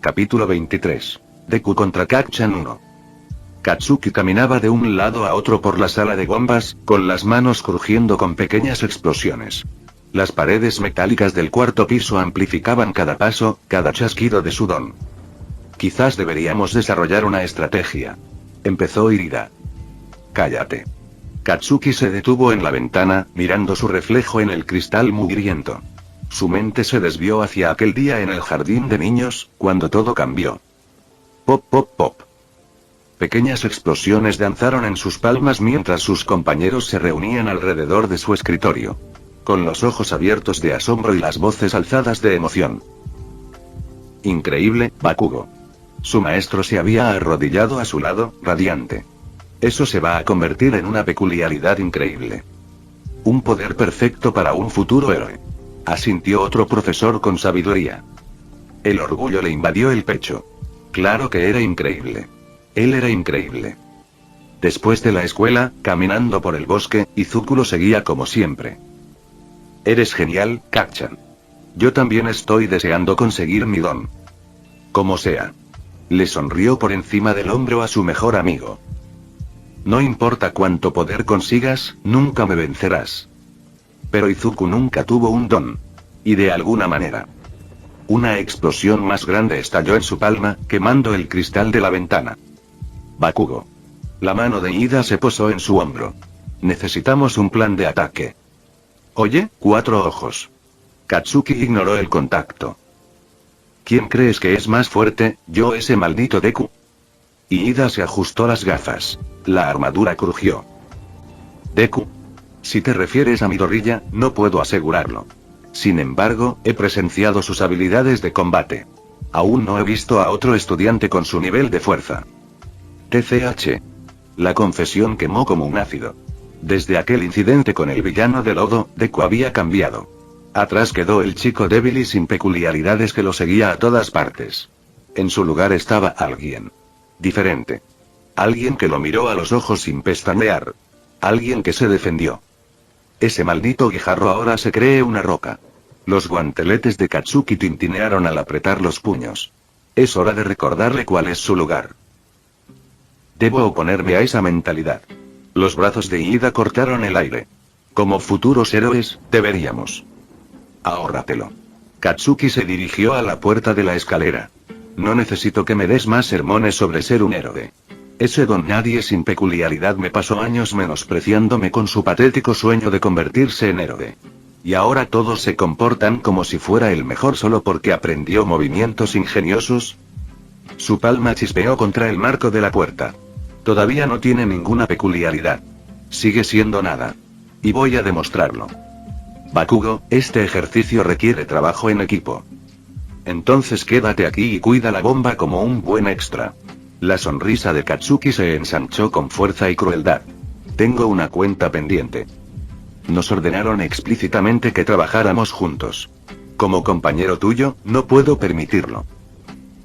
Capítulo 23. Deku contra Kacchan 1. Katsuki caminaba de un lado a otro por la sala de bombas, con las manos crujiendo con pequeñas explosiones. Las paredes metálicas del cuarto piso amplificaban cada paso, cada chasquido de su don. Quizás deberíamos desarrollar una estrategia. Empezó Irida. Cállate. Katsuki se detuvo en la ventana, mirando su reflejo en el cristal mugriento. Su mente se desvió hacia aquel día en el jardín de niños, cuando todo cambió. Pop pop pop. Pequeñas explosiones danzaron en sus palmas mientras sus compañeros se reunían alrededor de su escritorio. Con los ojos abiertos de asombro y las voces alzadas de emoción. Increíble, Bakugo. Su maestro se había arrodillado a su lado, radiante. Eso se va a convertir en una peculiaridad increíble. Un poder perfecto para un futuro héroe. Asintió otro profesor con sabiduría. El orgullo le invadió el pecho. Claro que era increíble. Él era increíble. Después de la escuela, caminando por el bosque, Izuku lo seguía como siempre. Eres genial, Kacchan. Yo también estoy deseando conseguir mi don. Como sea. Le sonrió por encima del hombro a su mejor amigo. No importa cuánto poder consigas, nunca me vencerás. Pero Izuku nunca tuvo un don. Y de alguna manera. Una explosión más grande estalló en su palma, quemando el cristal de la ventana. Bakugo. La mano de Ida se posó en su hombro. Necesitamos un plan de ataque. Oye, cuatro ojos. Katsuki ignoró el contacto. ¿Quién crees que es más fuerte, yo o ese maldito Deku? Y Ida se ajustó las gafas. La armadura crujió. Deku. Si te refieres a Midoriya, no puedo asegurarlo. Sin embargo, he presenciado sus habilidades de combate. Aún no he visto a otro estudiante con su nivel de fuerza. TCH. La confesión quemó como un ácido. Desde aquel incidente con el villano de lodo, Deku había cambiado. Atrás quedó el chico débil y sin peculiaridades que lo seguía a todas partes. En su lugar estaba alguien. Diferente. Alguien que lo miró a los ojos sin pestañear. Alguien que se defendió. Ese maldito guijarro ahora se cree una roca. Los guanteletes de Katsuki tintinearon al apretar los puños. Es hora de recordarle cuál es su lugar. Debo oponerme a esa mentalidad. Los brazos de Ida cortaron el aire. Como futuros héroes, deberíamos. Ahórratelo. Katsuki se dirigió a la puerta de la escalera. No necesito que me des más sermones sobre ser un héroe. Ese don nadie sin peculiaridad me pasó años menospreciándome con su patético sueño de convertirse en héroe. Y ahora todos se comportan como si fuera el mejor solo porque aprendió movimientos ingeniosos. Su palma chispeó contra el marco de la puerta. Todavía no tiene ninguna peculiaridad. Sigue siendo nada. Y voy a demostrarlo. Bakugo, este ejercicio requiere trabajo en equipo. Entonces quédate aquí y cuida la bomba como un buen extra. La sonrisa de Katsuki se ensanchó con fuerza y crueldad. Tengo una cuenta pendiente. Nos ordenaron explícitamente que trabajáramos juntos. Como compañero tuyo, no puedo permitirlo.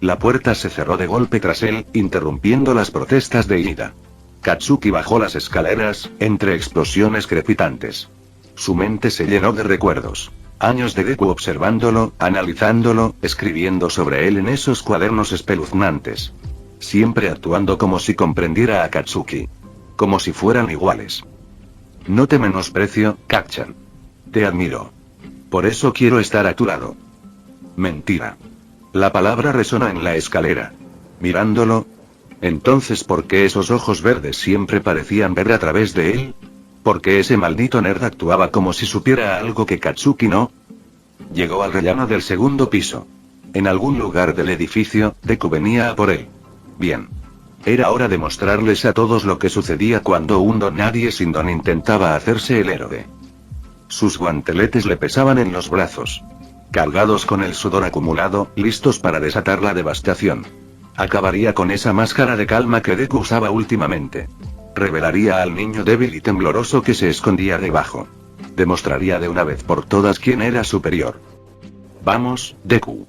La puerta se cerró de golpe tras él, interrumpiendo las protestas de Ida. Katsuki bajó las escaleras, entre explosiones crepitantes. Su mente se llenó de recuerdos. Años de Deku observándolo, analizándolo, escribiendo sobre él en esos cuadernos espeluznantes. Siempre actuando como si comprendiera a Katsuki. Como si fueran iguales. No te menosprecio, Kacchan. Te admiro. Por eso quiero estar a tu lado. Mentira. La palabra resonó en la escalera. Mirándolo. Entonces, ¿por qué esos ojos verdes siempre parecían ver a través de él? ¿Por qué ese maldito nerd actuaba como si supiera algo que Katsuki no? Llegó al rellano del segundo piso. En algún lugar del edificio, Deku venía a por él. Bien. Era hora de mostrarles a todos lo que sucedía cuando un don nadie sin don intentaba hacerse el héroe. Sus guanteletes le pesaban en los brazos. Cargados con el sudor acumulado, listos para desatar la devastación. Acabaría con esa máscara de calma que Deku usaba últimamente. Revelaría al niño débil y tembloroso que se escondía debajo. Demostraría de una vez por todas quién era superior. Vamos, Deku.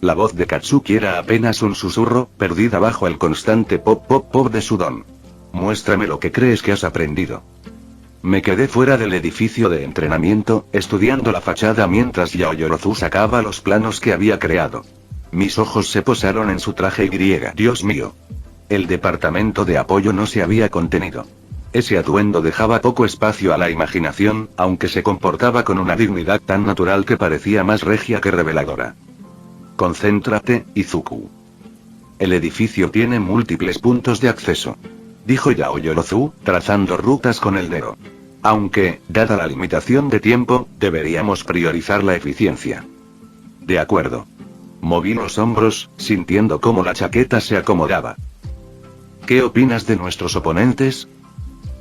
La voz de Katsuki era apenas un susurro, perdida bajo el constante pop pop pop de su don. Muéstrame lo que crees que has aprendido. Me quedé fuera del edificio de entrenamiento, estudiando la fachada mientras Yaoyorozu sacaba los planos que había creado. Mis ojos se posaron en su traje y. Dios mío. El departamento de apoyo no se había contenido. Ese atuendo dejaba poco espacio a la imaginación, aunque se comportaba con una dignidad tan natural que parecía más regia que reveladora. Concéntrate, Izuku. El edificio tiene múltiples puntos de acceso, dijo Yaoyorozu, trazando rutas con el dedo. Aunque, dada la limitación de tiempo, deberíamos priorizar la eficiencia. De acuerdo. Moví los hombros, sintiendo cómo la chaqueta se acomodaba. ¿Qué opinas de nuestros oponentes?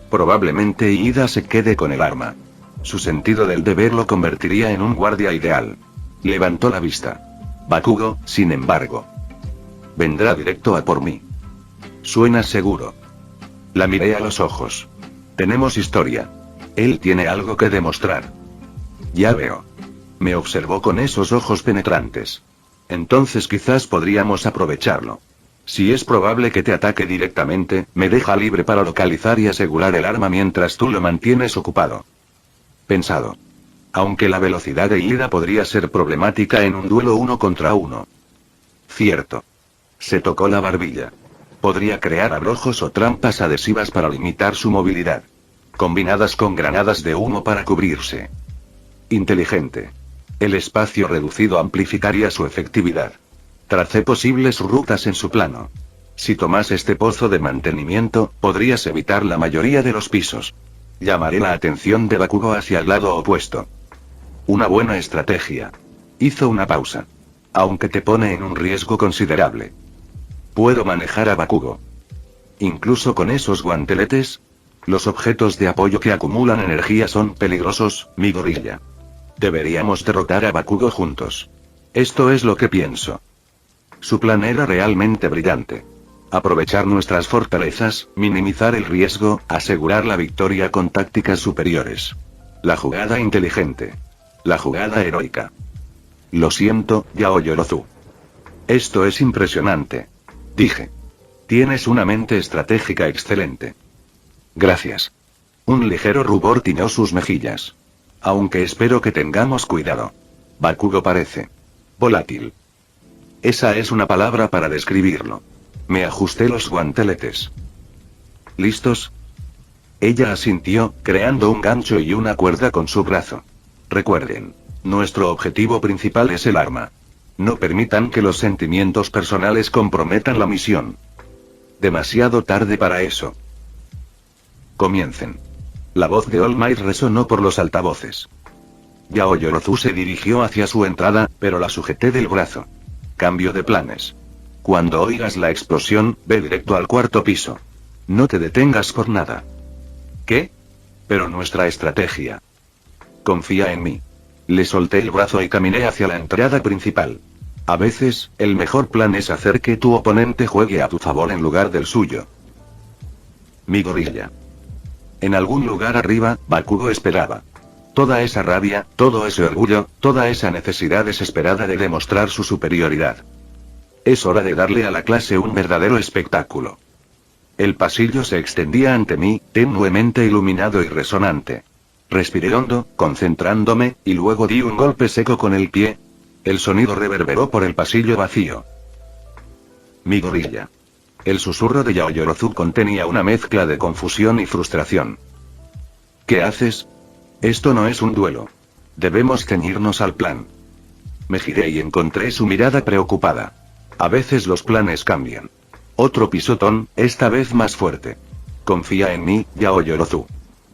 Probablemente Iida se quede con el arma. Su sentido del deber lo convertiría en un guardia ideal. Levantó la vista. Bakugo, sin embargo. Vendrá directo a por mí. Suena seguro. La miré a los ojos. Tenemos historia. Él tiene algo que demostrar. Ya veo. Me observó con esos ojos penetrantes. Entonces quizás podríamos aprovecharlo. Si es probable que te ataque directamente, me deja libre para localizar y asegurar el arma mientras tú lo mantienes ocupado. Pensado. Aunque la velocidad de Iida podría ser problemática en un duelo 1 contra 1. Cierto. Se tocó la barbilla. Podría crear abrojos o trampas adhesivas para limitar su movilidad. Combinadas con granadas de humo para cubrirse. Inteligente. El espacio reducido amplificaría su efectividad. Tracé posibles rutas en su plano. Si tomas este pozo de mantenimiento, podrías evitar la mayoría de los pisos. Llamaré la atención de Bakugo hacia el lado opuesto. Una buena estrategia. Hizo una pausa. Aunque te pone en un riesgo considerable. Puedo manejar a Bakugo. Incluso con esos guanteletes. Los objetos de apoyo que acumulan energía son peligrosos, mi gorilla. Deberíamos derrotar a Bakugo juntos. Esto es lo que pienso. Su plan era realmente brillante. Aprovechar nuestras fortalezas, minimizar el riesgo, asegurar la victoria con tácticas superiores. La jugada inteligente. La jugada heroica. Lo siento, Yaoyorozu. Esto es impresionante. Dije. Tienes una mente estratégica excelente. Gracias. Un ligero rubor tiñó sus mejillas. Aunque espero que tengamos cuidado. Bakugo parece volátil. Esa es una palabra para describirlo. Me ajusté los guanteletes. ¿Listos? Ella asintió, creando un gancho y una cuerda con su brazo. Recuerden, nuestro objetivo principal es el arma. No permitan que los sentimientos personales comprometan la misión. Demasiado tarde para eso. Comiencen. La voz de All Might resonó por los altavoces. Yaoyorozu se dirigió hacia su entrada, pero la sujeté del brazo. Cambio de planes. Cuando oigas la explosión, ve directo al cuarto piso. No te detengas por nada. ¿Qué? Pero nuestra estrategia. Confía en mí. Le solté el brazo y caminé hacia la entrada principal. A veces, el mejor plan es hacer que tu oponente juegue a tu favor en lugar del suyo. Mi gorilla. En algún lugar arriba, Bakugo esperaba. Toda esa rabia, todo ese orgullo, toda esa necesidad desesperada de demostrar su superioridad. Es hora de darle a la clase un verdadero espectáculo. El pasillo se extendía ante mí, tenuemente iluminado y resonante. Respiré hondo, concentrándome, y luego di un golpe seco con el pie. El sonido reverberó por el pasillo vacío. Mi gorilla. El susurro de Yaoyorozu contenía una mezcla de confusión y frustración. ¿Qué haces? Esto no es un duelo. Debemos ceñirnos al plan. Me giré y encontré su mirada preocupada. A veces los planes cambian. Otro pisotón, esta vez más fuerte. Confía en mí, Yaoyorozu.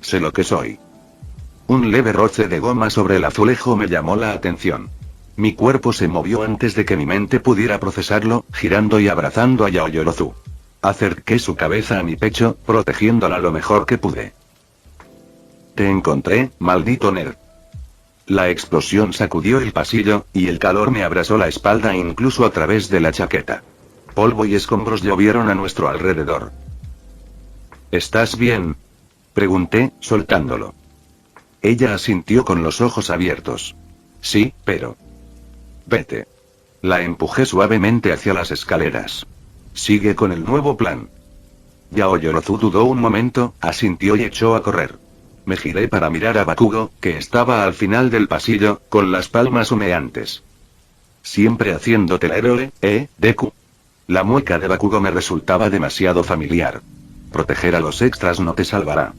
Sé lo que soy. Un leve roce de goma sobre el azulejo me llamó la atención. Mi cuerpo se movió antes de que mi mente pudiera procesarlo, girando y abrazando a Yaoyorozu. Acerqué su cabeza a mi pecho, protegiéndola lo mejor que pude. Te encontré, maldito nerd. La explosión sacudió el pasillo, y el calor me abrasó la espalda incluso a través de la chaqueta. Polvo y escombros llovieron a nuestro alrededor. ¿Estás bien? Pregunté, soltándolo. Ella asintió con los ojos abiertos. Sí, pero... Vete. La empujé suavemente hacia las escaleras. Sigue con el nuevo plan. Yaoyorozu dudó un momento, asintió y echó a correr. Me giré para mirar a Bakugo, que estaba al final del pasillo, con las palmas humeantes. Siempre haciéndote el héroe, Deku. La mueca de Bakugo me resultaba demasiado familiar. Proteger a los extras no te salvará.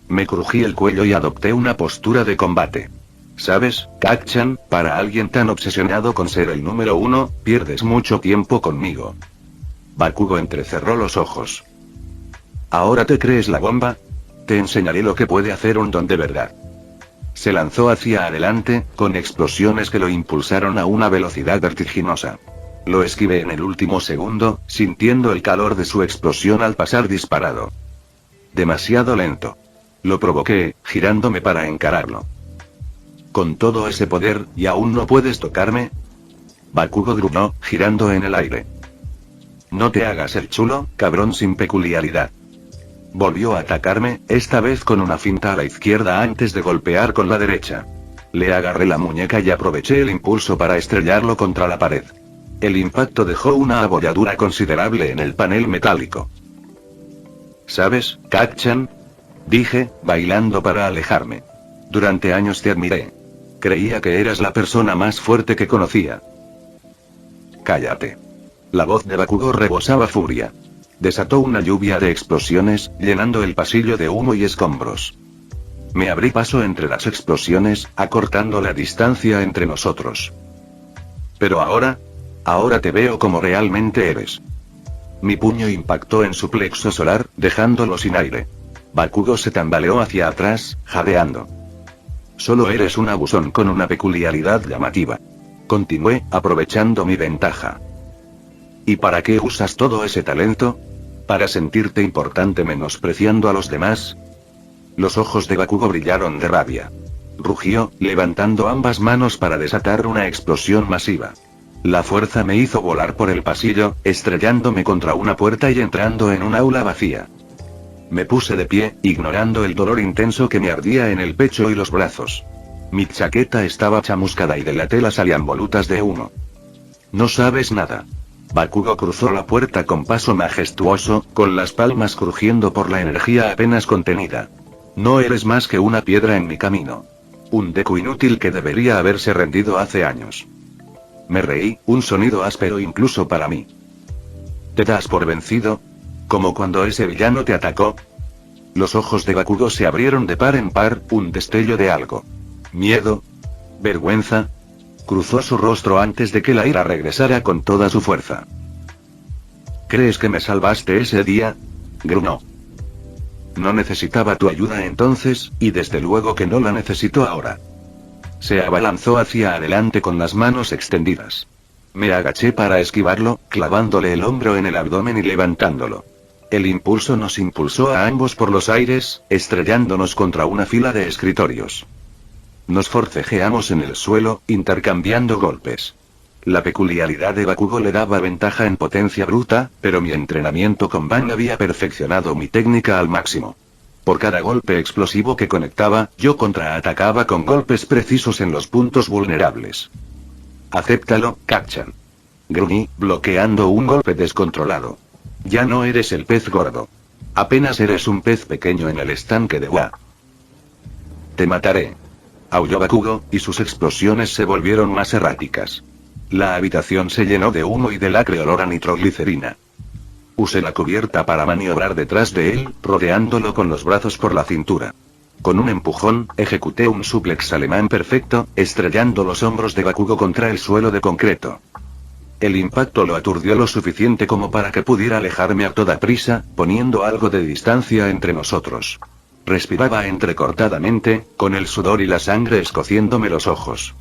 Me crují el cuello y adopté una postura de combate. ¿Sabes, Kacchan? Para alguien tan obsesionado con ser el número 1, pierdes mucho tiempo conmigo. Bakugo entrecerró los ojos. ¿Ahora te crees la bomba? Te enseñaré lo que puede hacer un don de verdad. Se lanzó hacia adelante, con explosiones que lo impulsaron a una velocidad vertiginosa. Lo esquivé en el último segundo, sintiendo el calor de su explosión al pasar disparado. Demasiado lento. Lo provoqué, girándome para encararlo. ¿Con todo ese poder, y aún no puedes tocarme? Bakugo gruñó, girando en el aire. No te hagas el chulo, cabrón sin peculiaridad. Volvió a atacarme, esta vez con una finta a la izquierda antes de golpear con la derecha. Le agarré la muñeca y aproveché el impulso para estrellarlo contra la pared. El impacto dejó una abolladura considerable en el panel metálico. ¿Sabes, Kacchan? Dije, bailando para alejarme. Durante años te admiré. Creía que eras la persona más fuerte que conocía. Cállate. La voz de Bakugo rebosaba furia. Desató una lluvia de explosiones, llenando el pasillo de humo y escombros. Me abrí paso entre las explosiones, acortando la distancia entre nosotros. Pero ahora te veo como realmente eres. Mi puño impactó en su plexo solar, dejándolo sin aire. Bakugo se tambaleó hacia atrás, jadeando. Solo eres un abusón con una peculiaridad llamativa. Continué, aprovechando mi ventaja. ¿Y para qué usas todo ese talento? ¿Para sentirte importante menospreciando a los demás? Los ojos de Bakugo brillaron de rabia. Rugió, levantando ambas manos para desatar una explosión masiva. La fuerza me hizo volar por el pasillo, estrellándome contra una puerta y entrando en un aula vacía. Me puse de pie, ignorando el dolor intenso que me ardía en el pecho y los brazos. Mi chaqueta estaba chamuscada y de la tela salían volutas de humo. No sabes nada. Bakugo cruzó la puerta con paso majestuoso, con las palmas crujiendo por la energía apenas contenida. No eres más que una piedra en mi camino. Un Deku inútil que debería haberse rendido hace años. Me reí, un sonido áspero incluso para mí. ¿Te das por vencido? ¿Como cuando ese villano te atacó? Los ojos de Bakugo se abrieron de par en par, un destello de algo. ¿Miedo? ¿Vergüenza? Cruzó su rostro antes de que la ira regresara con toda su fuerza. ¿Crees que me salvaste ese día? Gruñó. No necesitaba tu ayuda entonces, y desde luego que no la necesito ahora. Se abalanzó hacia adelante con las manos extendidas. Me agaché para esquivarlo, clavándole el hombro en el abdomen y levantándolo. El impulso nos impulsó a ambos por los aires, estrellándonos contra una fila de escritorios. Nos forcejeamos en el suelo, intercambiando golpes. La peculiaridad de Bakugo le daba ventaja en potencia bruta, pero mi entrenamiento con Bang había perfeccionado mi técnica al máximo. Por cada golpe explosivo que conectaba, yo contraatacaba con golpes precisos en los puntos vulnerables. Acéptalo, Kacchan. Gruñí, bloqueando un golpe descontrolado. Ya no eres el pez gordo. Apenas eres un pez pequeño en el estanque de Wa. Te mataré. Aulló Bakugo, y sus explosiones se volvieron más erráticas. La habitación se llenó de humo y del acre olor a nitroglicerina. Usé la cubierta para maniobrar detrás de él, rodeándolo con los brazos por la cintura. Con un empujón, ejecuté un suplex alemán perfecto, estrellando los hombros de Bakugo contra el suelo de concreto. El impacto lo aturdió lo suficiente como para que pudiera alejarme a toda prisa, poniendo algo de distancia entre nosotros. Respiraba entrecortadamente, con el sudor y la sangre escociéndome los ojos.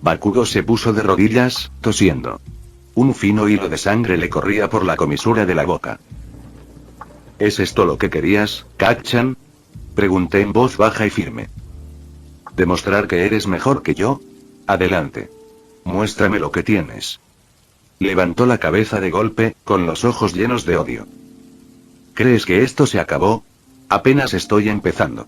Bakugo se puso de rodillas, tosiendo. Un fino hilo de sangre le corría por la comisura de la boca. ¿Es esto lo que querías, Kacchan? Pregunté en voz baja y firme. ¿Demostrar que eres mejor que yo? Adelante. Muéstrame lo que tienes. Levantó la cabeza de golpe, con los ojos llenos de odio. ¿Crees que esto se acabó? Apenas estoy empezando.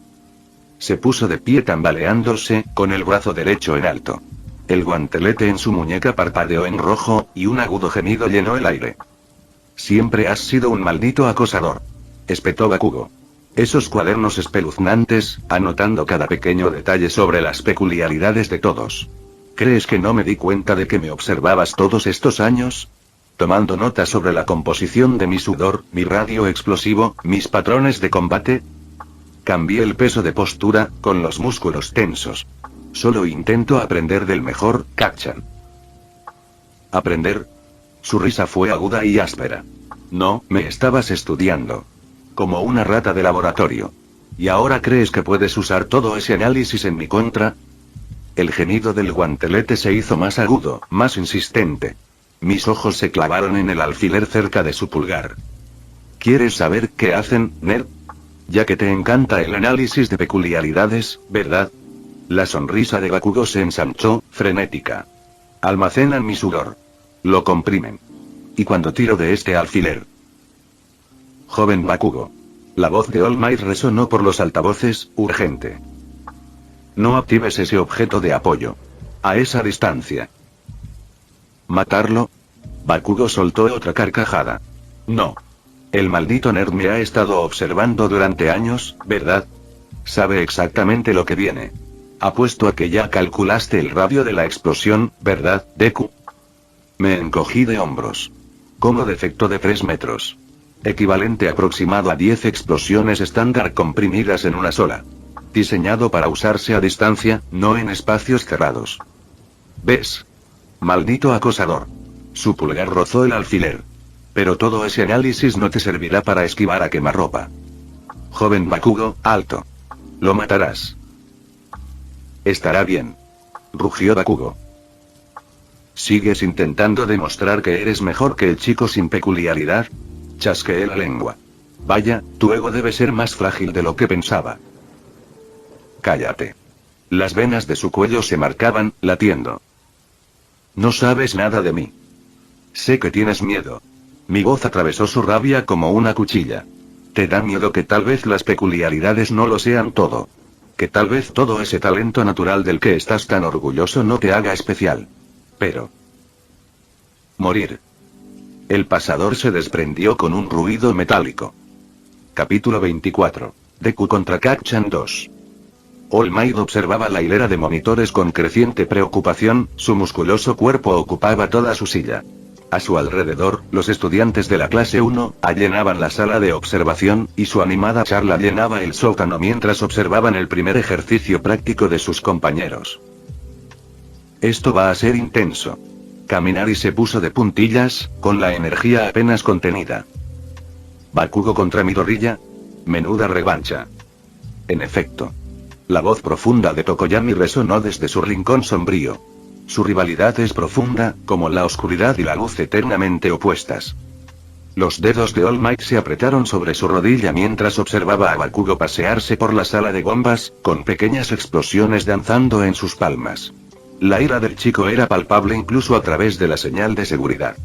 Se puso de pie tambaleándose, con el brazo derecho en alto. El guantelete en su muñeca parpadeó en rojo, y un agudo gemido llenó el aire. Siempre has sido un maldito acosador. Espetó Bakugo. Esos cuadernos espeluznantes, anotando cada pequeño detalle sobre las peculiaridades de todos. ¿Crees que no me di cuenta de que me observabas todos estos años? Tomando nota sobre la composición de mi sudor, mi radio explosivo, mis patrones de combate. Cambié el peso de postura, con los músculos tensos. Solo intento aprender del mejor, Kacchan. ¿Aprender? Su risa fue aguda y áspera. No, me estabas estudiando. Como una rata de laboratorio. ¿Y ahora crees que puedes usar todo ese análisis en mi contra? El gemido del guantelete se hizo más agudo, más insistente. Mis ojos se clavaron en el alfiler cerca de su pulgar. ¿Quieres saber qué hacen, nerd? Ya que te encanta el análisis de peculiaridades, ¿verdad? La sonrisa de Bakugo se ensanchó, frenética. Almacenan mi sudor. Lo comprimen. ¿Y cuando tiro de este alfiler? Joven Bakugo. La voz de All Might resonó por los altavoces, urgente. No actives ese objeto de apoyo. A esa distancia. ¿Matarlo? Bakugo soltó otra carcajada. No. El maldito nerd me ha estado observando durante años, ¿verdad? Sabe exactamente lo que viene. Apuesto a que ya calculaste el radio de la explosión, ¿verdad, Deku? Me encogí de hombros. Como defecto de 3 metros. Equivalente aproximado a 10 explosiones estándar comprimidas en una sola. Diseñado para usarse a distancia, no en espacios cerrados. ¿Ves? Maldito acosador. Su pulgar rozó el alfiler. Pero todo ese análisis no te servirá para esquivar a quemarropa. Joven Bakugo, alto. Lo matarás. Estará bien. Rugió Bakugo. ¿Sigues intentando demostrar que eres mejor que el chico sin peculiaridad? Chasqueé la lengua. Vaya, tu ego debe ser más frágil de lo que pensaba. Cállate. Las venas de su cuello se marcaban, latiendo. No sabes nada de mí. Sé que tienes miedo. Mi voz atravesó su rabia como una cuchilla. Te da miedo que tal vez las peculiaridades no lo sean todo. Que tal vez todo ese talento natural del que estás tan orgulloso no te haga especial. Pero... morir. El pasador se desprendió con un ruido metálico. Capítulo 24. Deku contra Kacchan 2. All Might observaba la hilera de monitores con creciente preocupación, su musculoso cuerpo ocupaba toda su silla. A su alrededor, los estudiantes de la clase 1, llenaban la sala de observación, y su animada charla llenaba el sótano mientras observaban el primer ejercicio práctico de sus compañeros. Esto va a ser intenso. Kaminari se puso de puntillas, con la energía apenas contenida. Bakugo contra Midoriya. Menuda revancha. En efecto. La voz profunda de Tokoyami resonó desde su rincón sombrío. Su rivalidad es profunda, como la oscuridad y la luz eternamente opuestas. Los dedos de All Might se apretaron sobre su rodilla mientras observaba a Bakugo pasearse por la sala de bombas, con pequeñas explosiones danzando en sus palmas. La ira del chico era palpable incluso a través de la señal de seguridad.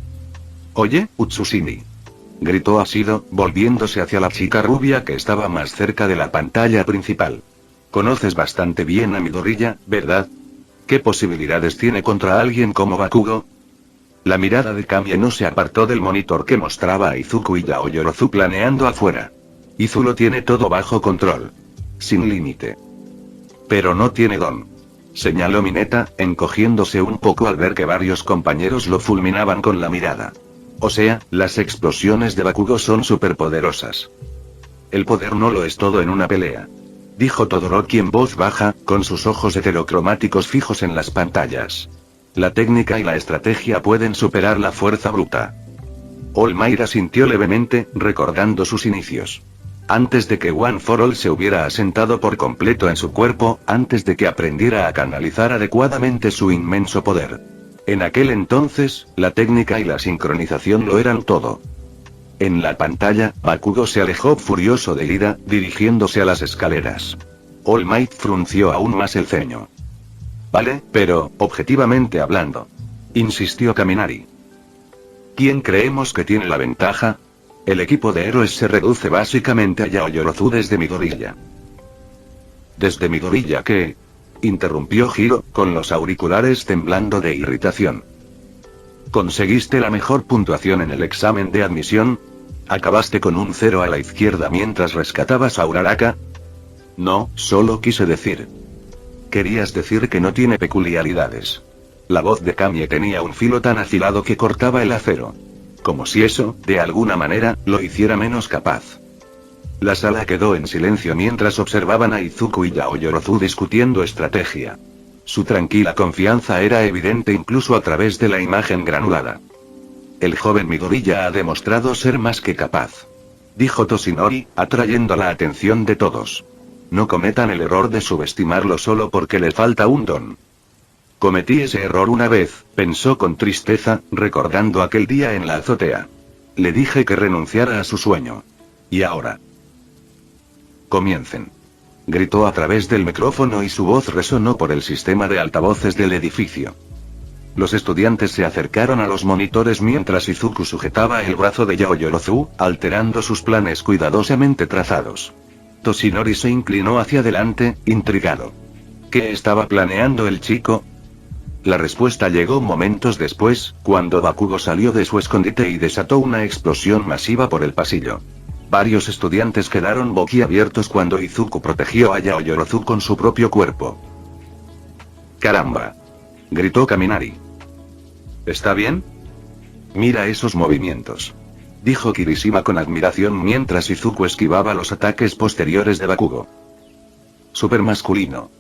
«Oye, Utsushimi», gritó Ashido, volviéndose hacia la chica rubia que estaba más cerca de la pantalla principal. «Conoces bastante bien a Midoriya, ¿verdad? ¿Qué posibilidades tiene contra alguien como Bakugo?» La mirada de Kami no se apartó del monitor que mostraba a Izuku y Yaoyorozu planeando afuera. Izu lo tiene todo bajo control. Sin límite. Pero no tiene don. Señaló Mineta, encogiéndose un poco al ver que varios compañeros lo fulminaban con la mirada. O sea, las explosiones de Bakugo son superpoderosas. El poder no lo es todo en una pelea. Dijo Todoroki en voz baja, con sus ojos heterocromáticos fijos en las pantallas. La técnica y la estrategia pueden superar la fuerza bruta. All Might asintió levemente, recordando sus inicios. Antes de que One for All se hubiera asentado por completo en su cuerpo, antes de que aprendiera a canalizar adecuadamente su inmenso poder. En aquel entonces, la técnica y la sincronización lo eran todo. En la pantalla, Bakugo se alejó furioso de ira, dirigiéndose a las escaleras. All Might frunció aún más el ceño. Vale, pero, objetivamente hablando. Insistió Kaminari. ¿Quién creemos que tiene la ventaja? El equipo de héroes se reduce básicamente a Yaoyorozu desde Midoriya. ¿Desde Midoriya qué? Interrumpió Hiro, con los auriculares temblando de irritación. ¿Conseguiste la mejor puntuación en el examen de admisión? ¿Acabaste con un 0 a la izquierda mientras rescatabas a Uraraka? No, solo quise decir. Querías decir que no tiene peculiaridades. La voz de Kamie tenía un filo tan afilado que cortaba el acero. Como si eso, de alguna manera, lo hiciera menos capaz. La sala quedó en silencio mientras observaban a Izuku y Yaoyorozu discutiendo estrategia. Su tranquila confianza era evidente incluso a través de la imagen granulada. El joven Midoriya ha demostrado ser más que capaz, dijo Toshinori, atrayendo la atención de todos. No cometan el error de subestimarlo solo porque le falta un don. Cometí ese error una vez, pensó con tristeza, recordando aquel día en la azotea. Le dije que renunciara a su sueño. Y ahora. Comiencen. Gritó a través del micrófono y su voz resonó por el sistema de altavoces del edificio. Los estudiantes se acercaron a los monitores mientras Izuku sujetaba el brazo de Yaoyorozu, alterando sus planes cuidadosamente trazados. Toshinori se inclinó hacia adelante, intrigado. ¿Qué estaba planeando el chico? La respuesta llegó momentos después, cuando Bakugo salió de su escondite y desató una explosión masiva por el pasillo. Varios estudiantes quedaron boquiabiertos cuando Izuku protegió a Yaoyorozu con su propio cuerpo. ¡Caramba!, gritó Kaminari. ¿Está bien? Mira esos movimientos, dijo Kirishima con admiración mientras Izuku esquivaba los ataques posteriores de Bakugo. Supermasculino.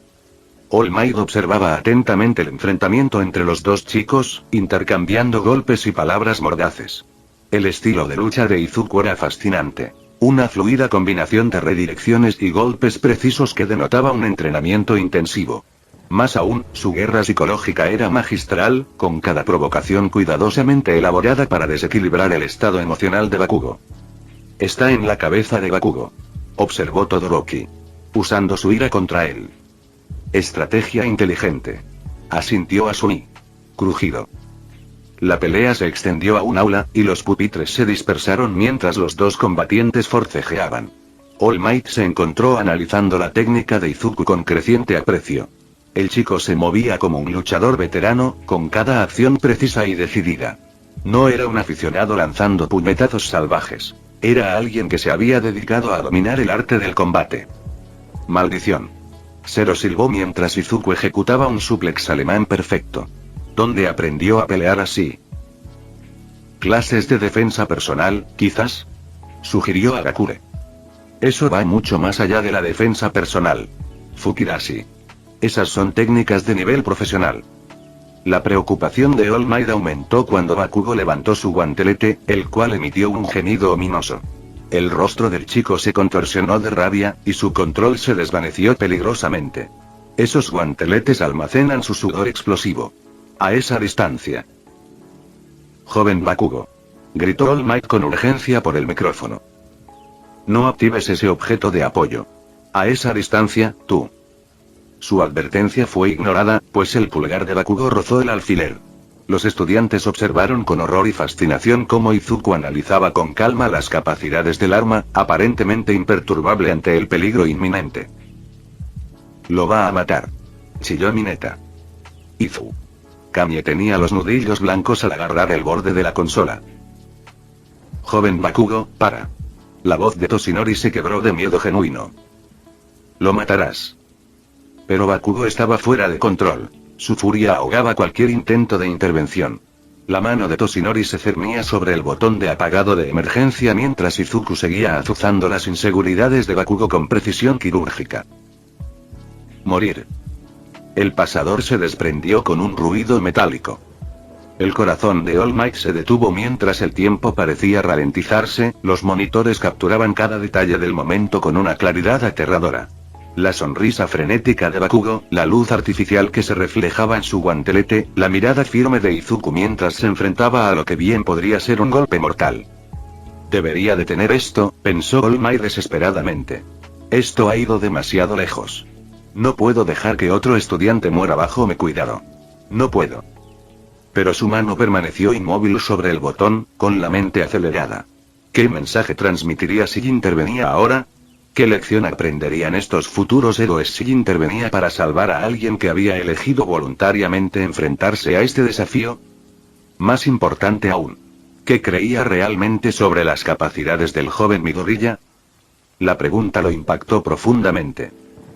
All Might observaba atentamente el enfrentamiento entre los dos chicos, intercambiando golpes y palabras mordaces. El estilo de lucha de Izuku era fascinante. Una fluida combinación de redirecciones y golpes precisos que denotaba un entrenamiento intensivo. Más aún, su guerra psicológica era magistral, con cada provocación cuidadosamente elaborada para desequilibrar el estado emocional de Bakugo. Está en la cabeza de Bakugo, observó Todoroki, usando su ira contra él. Estrategia inteligente, asintió Asumi. Crujido. La pelea se extendió a un aula, y los pupitres se dispersaron mientras los dos combatientes forcejeaban. All Might se encontró analizando la técnica de Izuku con creciente aprecio. El chico se movía como un luchador veterano, con cada acción precisa y decidida. No era un aficionado lanzando puñetazos salvajes. Era alguien que se había dedicado a dominar el arte del combate. Maldición. Zero silbó mientras Izuku ejecutaba un suplex alemán perfecto. ¿Dónde aprendió a pelear así? ¿Clases de defensa personal, quizás?, sugirió Agakure. Eso va mucho más allá de la defensa personal, Fukirashi. Esas son técnicas de nivel profesional. La preocupación de All Might aumentó cuando Bakugo levantó su guantelete, el cual emitió un gemido ominoso. El rostro del chico se contorsionó de rabia, y su control se desvaneció peligrosamente. Esos guanteletes almacenan su sudor explosivo. A esa distancia. Joven Bakugo, gritó All Might con urgencia por el micrófono. No actives ese objeto de apoyo. A esa distancia, tú. Su advertencia fue ignorada, pues el pulgar de Bakugo rozó el alfiler. Los estudiantes observaron con horror y fascinación cómo Izuku analizaba con calma las capacidades del arma, aparentemente imperturbable ante el peligro inminente. Lo va a matar, chilló Mineta. Izu. Kamie tenía los nudillos blancos al agarrar el borde de la consola. Joven Bakugo, para. La voz de Toshinori se quebró de miedo genuino. Lo matarás. Pero Bakugo estaba fuera de control. Su furia ahogaba cualquier intento de intervención. La mano de Toshinori se cernía sobre el botón de apagado de emergencia mientras Izuku seguía azuzando las inseguridades de Bakugo con precisión quirúrgica. Morir. El pasador se desprendió con un ruido metálico. El corazón de All Might se detuvo mientras el tiempo parecía ralentizarse, los monitores capturaban cada detalle del momento con una claridad aterradora. La sonrisa frenética de Bakugo, la luz artificial que se reflejaba en su guantelete, la mirada firme de Izuku mientras se enfrentaba a lo que bien podría ser un golpe mortal. Debería detener esto, pensó All Might desesperadamente. Esto ha ido demasiado lejos. No puedo dejar que otro estudiante muera bajo mi cuidado. No puedo. Pero su mano permaneció inmóvil sobre el botón, con la mente acelerada. ¿Qué mensaje transmitiría si intervenía ahora? ¿Qué lección aprenderían estos futuros héroes si intervenía para salvar a alguien que había elegido voluntariamente enfrentarse a este desafío? Más importante aún, ¿qué creía realmente sobre las capacidades del joven Midoriya? La pregunta lo impactó profundamente.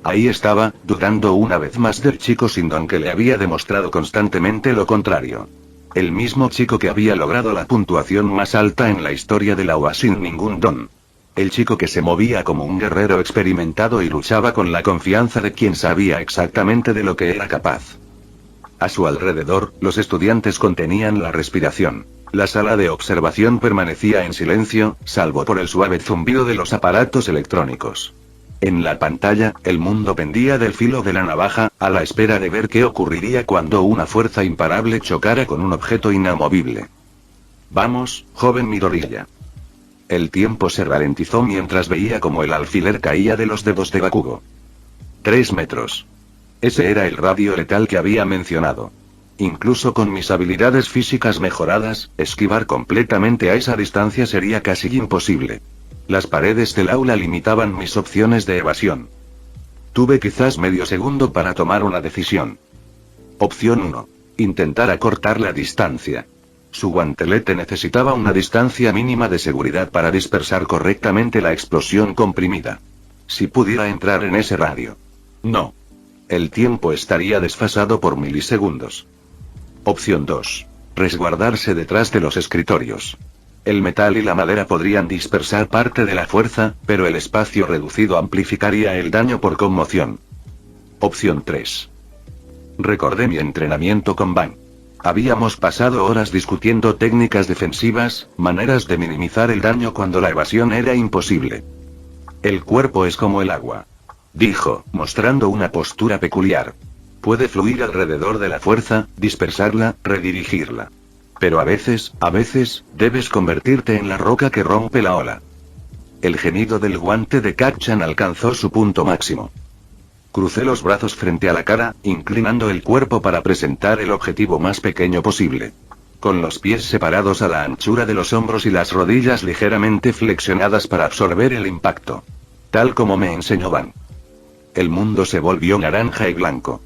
Ahí estaba, dudando una vez más del chico sin don que le había demostrado constantemente lo contrario. El mismo chico que había logrado la puntuación más alta en la historia de la UA sin ningún don. El chico que se movía como un guerrero experimentado y luchaba con la confianza de quien sabía exactamente de lo que era capaz. A su alrededor, los estudiantes contenían la respiración. La sala de observación permanecía en silencio, salvo por el suave zumbido de los aparatos electrónicos. En la pantalla, el mundo pendía del filo de la navaja, a la espera de ver qué ocurriría cuando una fuerza imparable chocara con un objeto inamovible. Vamos, joven Midoriya. El tiempo se ralentizó mientras veía como el alfiler caía de los dedos de Bakugo. 3 metros. Ese era el radio letal que había mencionado. Incluso con mis habilidades físicas mejoradas, esquivar completamente a esa distancia sería casi imposible. Las paredes del aula limitaban mis opciones de evasión. Tuve quizás medio segundo para tomar una decisión. Opción 1. Intentar acortar la distancia. Su guantelete necesitaba una distancia mínima de seguridad para dispersar correctamente la explosión comprimida. Si pudiera entrar en ese radio. No. El tiempo estaría desfasado por milisegundos. Opción 2. Resguardarse detrás de los escritorios. El metal y la madera podrían dispersar parte de la fuerza, pero el espacio reducido amplificaría el daño por conmoción. Opción 3. Recordé mi entrenamiento con Van. Habíamos pasado horas discutiendo técnicas defensivas, maneras de minimizar el daño cuando la evasión era imposible. El cuerpo es como el agua, dijo, mostrando una postura peculiar. Puede fluir alrededor de la fuerza, dispersarla, redirigirla. Pero a veces, debes convertirte en la roca que rompe la ola. El gemido del guante de Kacchan alcanzó su punto máximo. Crucé los brazos frente a la cara, inclinando el cuerpo para presentar el objetivo más pequeño posible. Con los pies separados a la anchura de los hombros y las rodillas ligeramente flexionadas para absorber el impacto. Tal como me enseñó Van. El mundo se volvió naranja y blanco.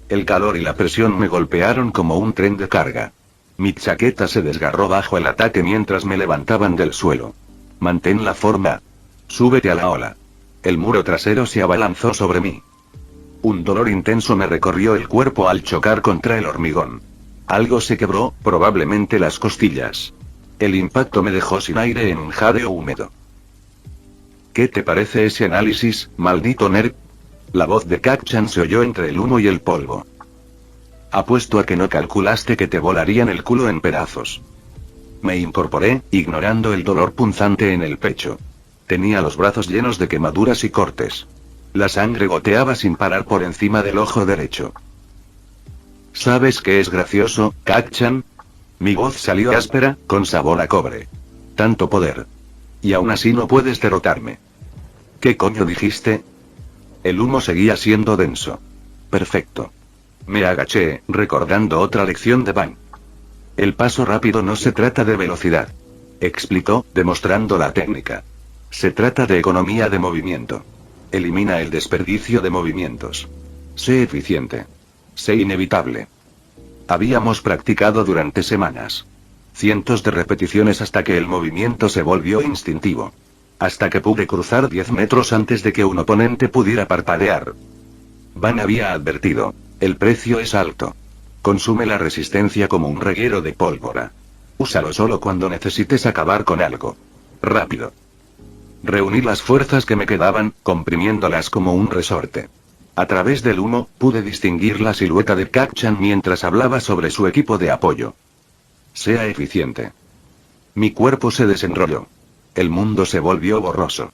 El calor y la presión me golpearon como un tren de carga. Mi chaqueta se desgarró bajo el ataque mientras me levantaban del suelo. Mantén la forma. Súbete a la ola. El muro trasero se abalanzó sobre mí. Un dolor intenso me recorrió el cuerpo al chocar contra el hormigón. Algo se quebró, probablemente las costillas. El impacto me dejó sin aire en un jadeo húmedo. ¿Qué te parece ese análisis, maldito nerd? La voz de Kacchan se oyó entre el humo y el polvo. Apuesto a que no calculaste que te volarían el culo en pedazos. Me incorporé, ignorando el dolor punzante en el pecho. Tenía los brazos llenos de quemaduras y cortes. La sangre goteaba sin parar por encima del ojo derecho. ¿Sabes qué es gracioso, Kacchan? Mi voz salió áspera, con sabor a cobre. Tanto poder. Y aún así no puedes derrotarme. ¿Qué coño dijiste? El humo seguía siendo denso. Perfecto. Me agaché, recordando otra lección de Van. El paso rápido no se trata de velocidad. Explicó, demostrando la técnica. Se trata de economía de movimiento. Elimina el desperdicio de movimientos. Sé eficiente. Sé inevitable. Habíamos practicado durante semanas. Cientos de repeticiones hasta que el movimiento se volvió instintivo. Hasta que pude cruzar 10 metros antes de que un oponente pudiera parpadear. Van había advertido. El precio es alto. Consume la resistencia como un reguero de pólvora. Úsalo solo cuando necesites acabar con algo. Rápido. Reuní las fuerzas que me quedaban, comprimiéndolas como un resorte. A través del humo, pude distinguir la silueta de Kacchan mientras hablaba sobre su equipo de apoyo. Sea eficiente. Mi cuerpo se desenrolló. El mundo se volvió borroso.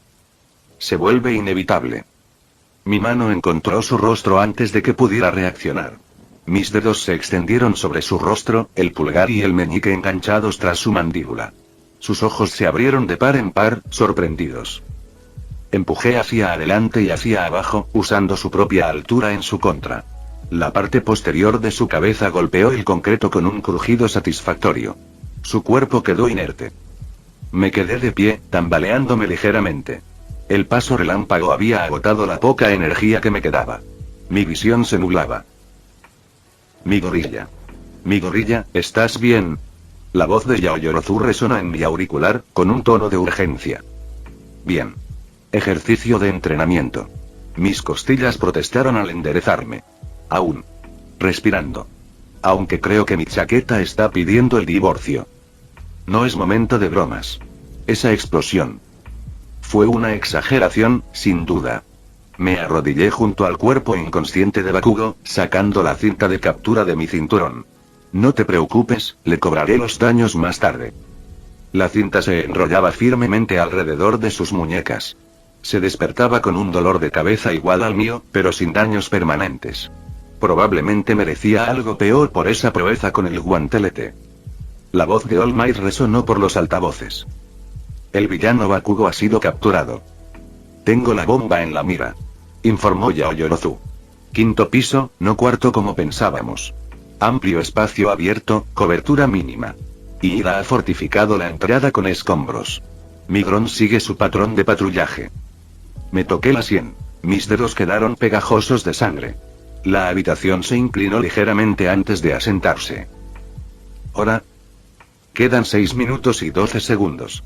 Se vuelve inevitable. Mi mano encontró su rostro antes de que pudiera reaccionar. Mis dedos se extendieron sobre su rostro, el pulgar y el meñique enganchados tras su mandíbula. Sus ojos se abrieron de par en par, sorprendidos. Empujé hacia adelante y hacia abajo, usando su propia altura en su contra. La parte posterior de su cabeza golpeó el concreto con un crujido satisfactorio. Su cuerpo quedó inerte. Me quedé de pie, tambaleándome ligeramente. El paso relámpago había agotado la poca energía que me quedaba. Mi visión se nublaba. Midoriya. Midoriya, ¿estás bien? La voz de Yaoyorozu resonó en mi auricular, con un tono de urgencia. Bien. Ejercicio de entrenamiento. Mis costillas protestaron al enderezarme. Aún respirando. Aunque creo que mi chaqueta está pidiendo el divorcio. No es momento de bromas. Esa explosión fue una exageración, sin duda. Me arrodillé junto al cuerpo inconsciente de Bakugo, sacando la cinta de captura de mi cinturón. No te preocupes, le cobraré los daños más tarde. La cinta se enrollaba firmemente alrededor de sus muñecas. Se despertaba con un dolor de cabeza igual al mío, pero sin daños permanentes. Probablemente merecía algo peor por esa proeza con el guantelete. La voz de All Might resonó por los altavoces. El villano Bakugo ha sido capturado. Tengo la bomba en la mira, informó Yaoyorozu. 5.º piso, no cuarto como pensábamos. Amplio espacio abierto, cobertura mínima. Ida ha fortificado la entrada con escombros. Mi dron sigue su patrón de patrullaje. Me toqué la sien. Mis dedos quedaron pegajosos de sangre. La habitación se inclinó ligeramente antes de asentarse. ¿Hora? Quedan 6 minutos y 12 segundos.